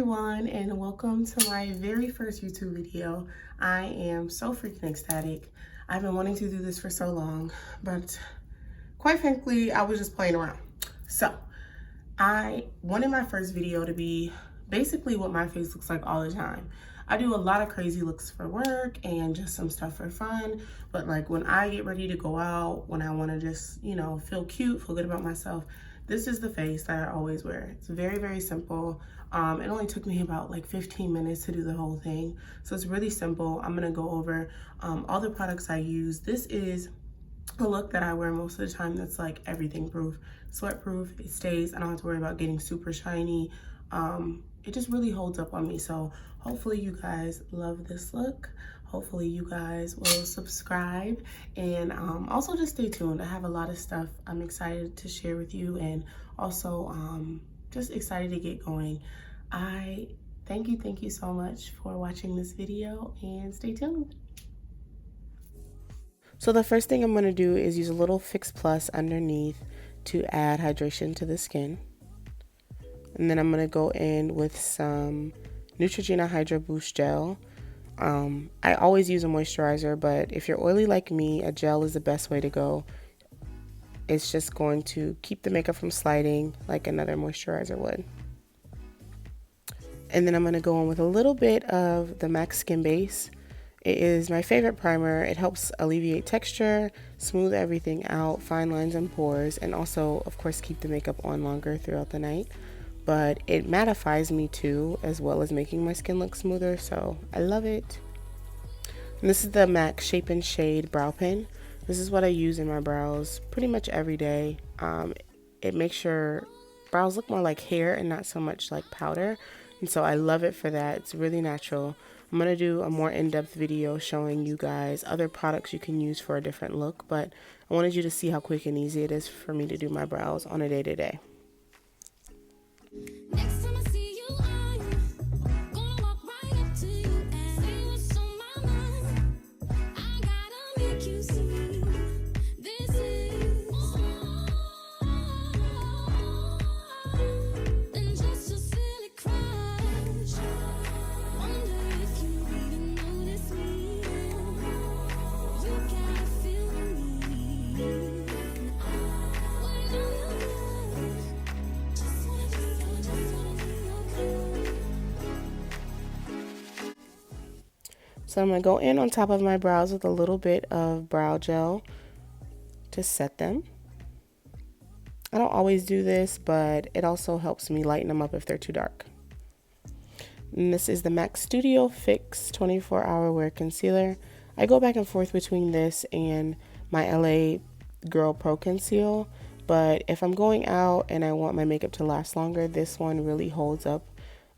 everyone, and welcome to my very first YouTube video. I am so freaking ecstatic. I've been wanting to do this for so long, but quite frankly, I was just playing around. So I wanted my first video to be basically what my face looks like all the time. I do a lot of crazy looks for work and just some stuff for fun, but like when I get ready to go out, when I want to just, you know, feel cute, feel good about myself, this is the face that I always wear. It's very, very simple. It only took me about like 15 minutes to do the whole thing. So it's really simple. I'm gonna go over all the products I use. This is a look that I wear most of the time that's like everything proof, sweat proof, it stays. I don't have to worry about getting super shiny. It just really holds up on me. So hopefully you guys love this look. Hopefully you guys will subscribe and also just stay tuned. I have a lot of stuff I'm excited to share with you, and also just excited to get going. I thank you so much for watching this video, and stay tuned. So the first thing I'm going to do is use a little Fix Plus underneath to add hydration to the skin. And then I'm going to go in with some Neutrogena Hydro Boost Gel. I always use a moisturizer, but if you're oily like me, a gel is the best way to go. It's just going to keep the makeup from sliding like another moisturizer would. And then I'm going to go in with a little bit of the MAC Skin Base. It is my favorite primer. It helps alleviate texture, smooth everything out, fine lines and pores, and also, of course, keep the makeup on longer throughout the night. But it mattifies me too, as well as making my skin look smoother, so I love it. And this is the MAC Shape and Shade Brow Pen. This is what I use in my brows pretty much every day. It makes your brows look more like hair and not so much like powder, and so I love it for that. It's really natural. I'm going to do a more in-depth video showing you guys other products you can use for a different look, but I wanted you to see how quick and easy it is for me to do my brows on a day-to-day. Next time I see you, I'm gonna walk right up to you and say what's on my mind. I gotta make you see this is than just a silly crush. Wonder if you even notice me. You gotta feel me. So I'm going to go in on top of my brows with a little bit of brow gel to set them. I don't always do this, but it also helps me lighten them up if they're too dark. And this is the MAC Studio Fix 24-Hour Wear Concealer. I go back and forth between this and my LA Girl Pro Conceal, but if I'm going out and I want my makeup to last longer, this one really holds up.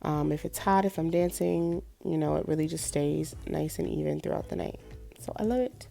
If it's hot, if I'm dancing, you know, it really just stays nice and even throughout the night. So I love it.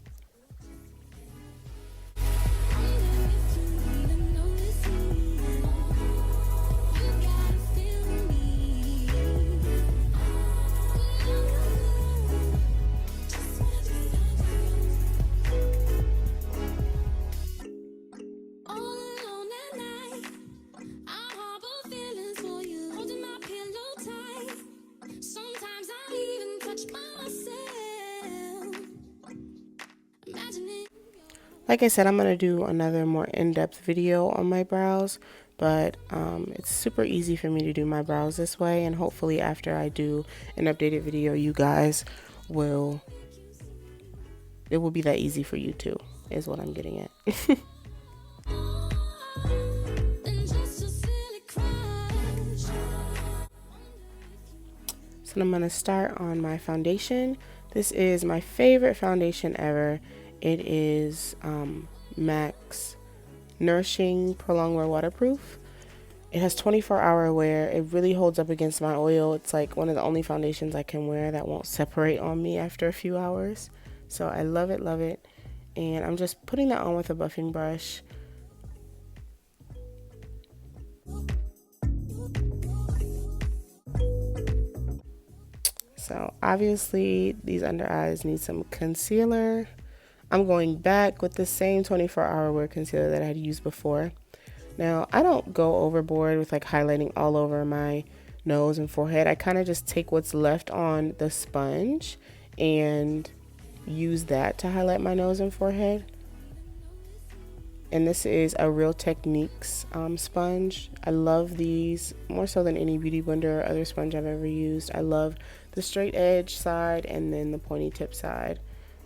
Like I said, I'm going to do another more in-depth video on my brows, but it's super easy for me to do my brows this way, and hopefully after I do an updated video, you guys will, it will be that easy for you too, is what I'm getting at. So I'm going to start on my foundation. This is my favorite foundation ever. It is MAC's Nourishing Prolongwear Waterproof. It has 24-hour wear. It really holds up against my oil. It's like one of the only foundations I can wear that won't separate on me after a few hours. So I love it, love it. And I'm just putting that on with a buffing brush. So obviously these under eyes need some concealer. I'm going back with the same 24-hour wear concealer that I had used before. Now, I don't go overboard with like highlighting all over my nose and forehead, I kind of just take what's left on the sponge and use that to highlight my nose and forehead. And this is a Real Techniques sponge. I love these more so than any beauty blender or other sponge I've ever used. I love the straight edge side and then the pointy tip side.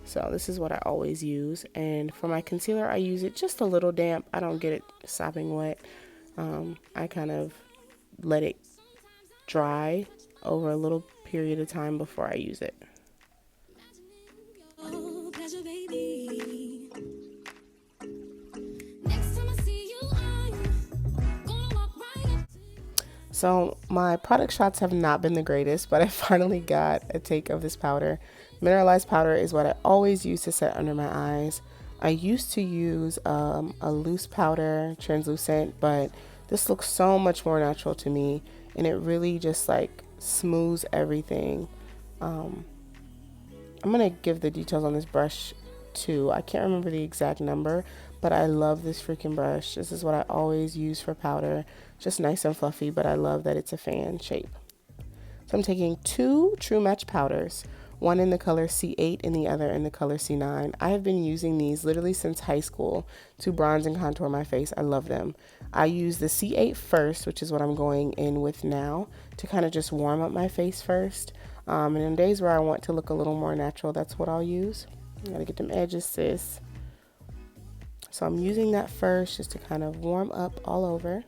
So this is what I always use. And for my concealer, I use it just a little damp. I don't get it sopping wet. I kind of let it dry over a little period of time before I use it. Oh, pleasure, baby. Next time I see you, I'm gonna walk right up to you. So my product shots have not been the greatest, but I finally got a take of this powder. Mineralized powder is what I always use to set under my eyes. I used to use a loose powder, translucent, but this looks so much more natural to me, and it really just like smooths everything. I'm gonna give the details on this brush too. I can't remember the exact number, but I love this freaking brush. This is what I always use for powder. Just nice and fluffy, but I love that it's a fan shape. So I'm taking 2 True Match powders, one in the color C8 and the other in the color C9. I have been using these literally since high school to bronze and contour my face. I love them. I use the C8 first, which is what I'm going in with now, to kind of just warm up my face first. And in days where I want to look a little more natural, that's what I'll use. I gotta get them edges, sis. So I'm using that first just to kind of warm up all over.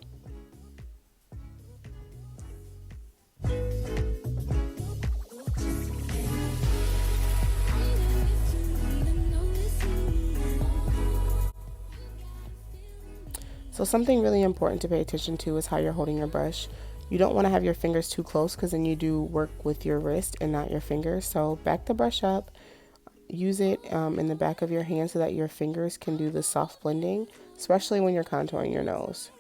So something really important to pay attention to is how you're holding your brush. You don't want to have your fingers too close because then you do work with your wrist and not your fingers. So back the brush up, use it in the back of your hand so that your fingers can do the soft blending, especially when you're contouring your nose.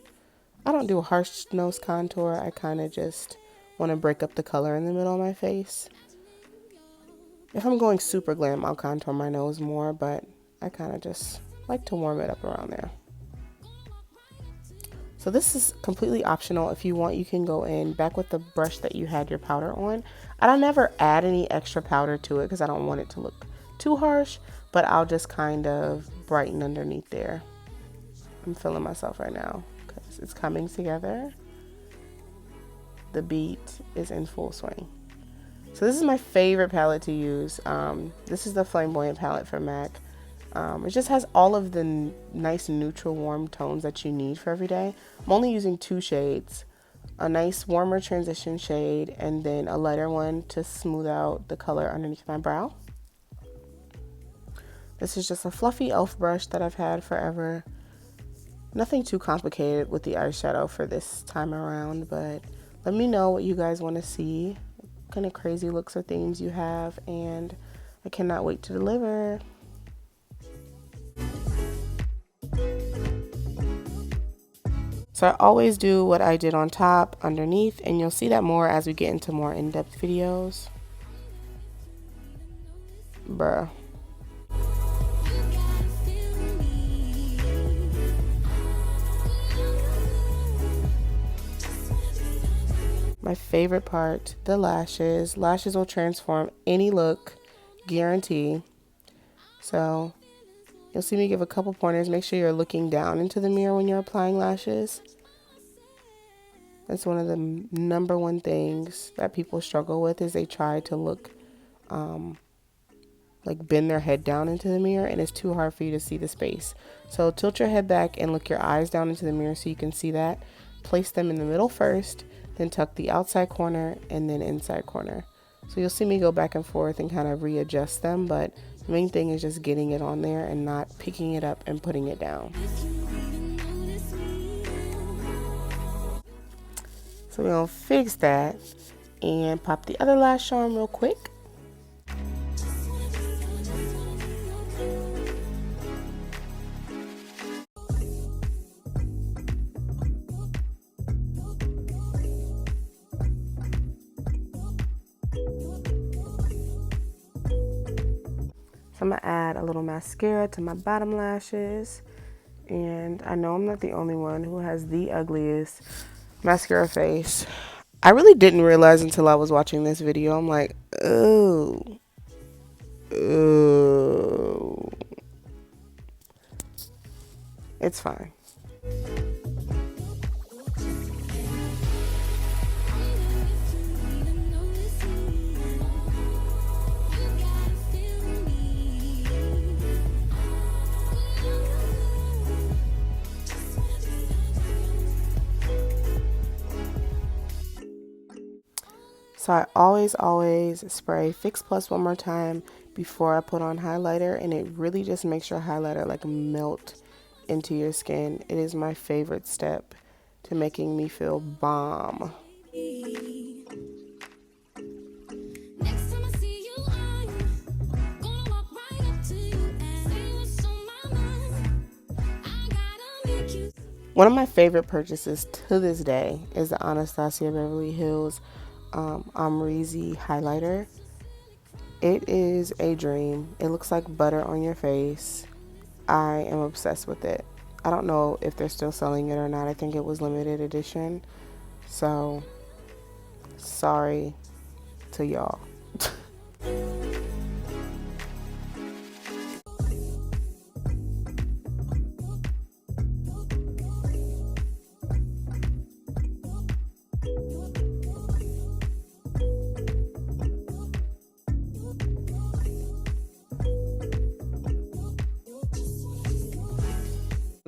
I don't do a harsh nose contour. I kind of just want to break up the color in the middle of my face. If I'm going super glam, I'll contour my nose more, but I kind of just like to warm it up around there. So this is completely optional. If you want, you can go in back with the brush that you had your powder on. I don't never add any extra powder to it because I don't want it to look too harsh, but I'll just kind of brighten underneath there. I'm feeling myself right now because it's coming together. The beat is in full swing. So this is my favorite palette to use. This is the Flameboyant palette from MAC. It just has all of the nice neutral warm tones that you need for every day. I'm only using 2 shades, a nice warmer transition shade and then a lighter one to smooth out the color underneath my brow. This is just a fluffy e.l.f. brush that I've had forever. Nothing too complicated with the eyeshadow for this time around, but let me know what you guys want to see, what kind of crazy looks or themes you have, and I cannot wait to deliver. So I always do what I did on top, underneath, and you'll see that more as we get into more in-depth videos. Bruh. My favorite part, the lashes. Lashes will transform any look, guarantee. So you'll see me give a couple pointers. Make sure you're looking down into the mirror when you're applying lashes. That's one of the #1 things that people struggle with is they try to look, like bend their head down into the mirror and it's too hard for you to see the space. So tilt your head back and look your eyes down into the mirror so you can see that. Place them in the middle first, then tuck the outside corner and then inside corner. So you'll see me go back and forth and kind of readjust them, but the main thing is just getting it on there and not picking it up and putting it down. So we're gonna fix that and pop the other lash on real quick. So I'm gonna add a little mascara to my bottom lashes. And I know I'm not the only one who has the ugliest mascara face. I really didn't realize until I was watching this video. I'm like, oh, oh, it's fine. So I always spray Fix Plus one more time before I put on highlighter, and it really just makes your highlighter like melt into your skin. It is my favorite step to making me feel bomb. Next time I see you, I'm gonna walk right up to you and say what's on my mind. I gotta make you. One of my favorite purchases to this day is the Anastasia Beverly Hills Amrezy highlighter. It is a dream. It looks like butter on your face. I am obsessed with it. I don't know if they're still selling it or not. I think it was limited edition. So, sorry to y'all.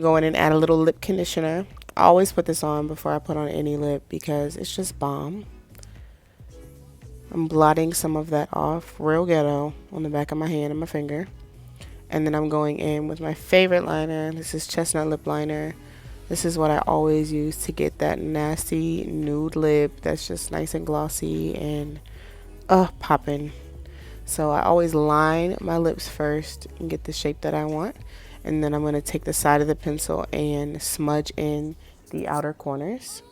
Go in and add a little lip conditioner. I always put this on before I put on any lip because it's just bomb. I'm blotting some of that off, real ghetto, on the back of my hand and my finger. And then I'm going in with my favorite liner. This is Chesnut lip liner. This is what I always use to get that nasty nude lip that's just nice and glossy and popping. So I always line my lips first and get the shape that I want. And then I'm going to take the side of the pencil and smudge in the outer corners.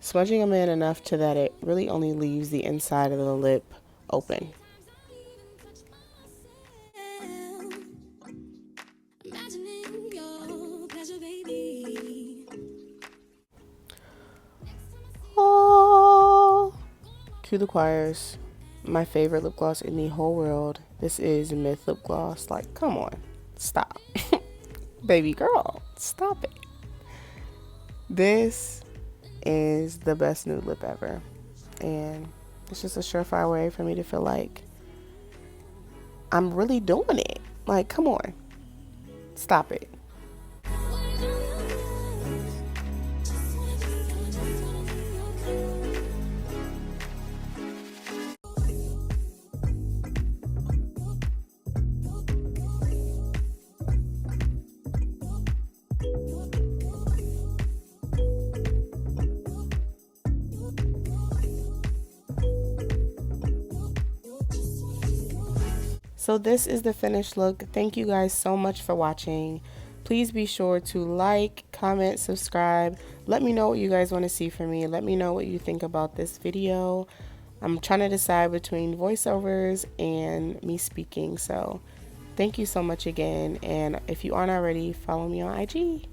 Smudging them in enough to that it really only leaves the inside of the lip open. Imagining your pleasure, baby. Oh, cue the choirs. My favorite lip gloss in the whole world. This is Myth lip gloss. Like, come on, stop. Baby girl, stop it. This is the best nude lip ever, and it's just a surefire way for me to feel like I'm really doing it. Like, come on, stop it. So this is the finished look. Thank you guys so much for watching. Please be sure to like, comment, subscribe. Let me know what you guys want to see from me. Let me know what you think about this video. I'm trying to decide between voiceovers and me speaking. So thank you so much again. And if you aren't already, follow me on IG.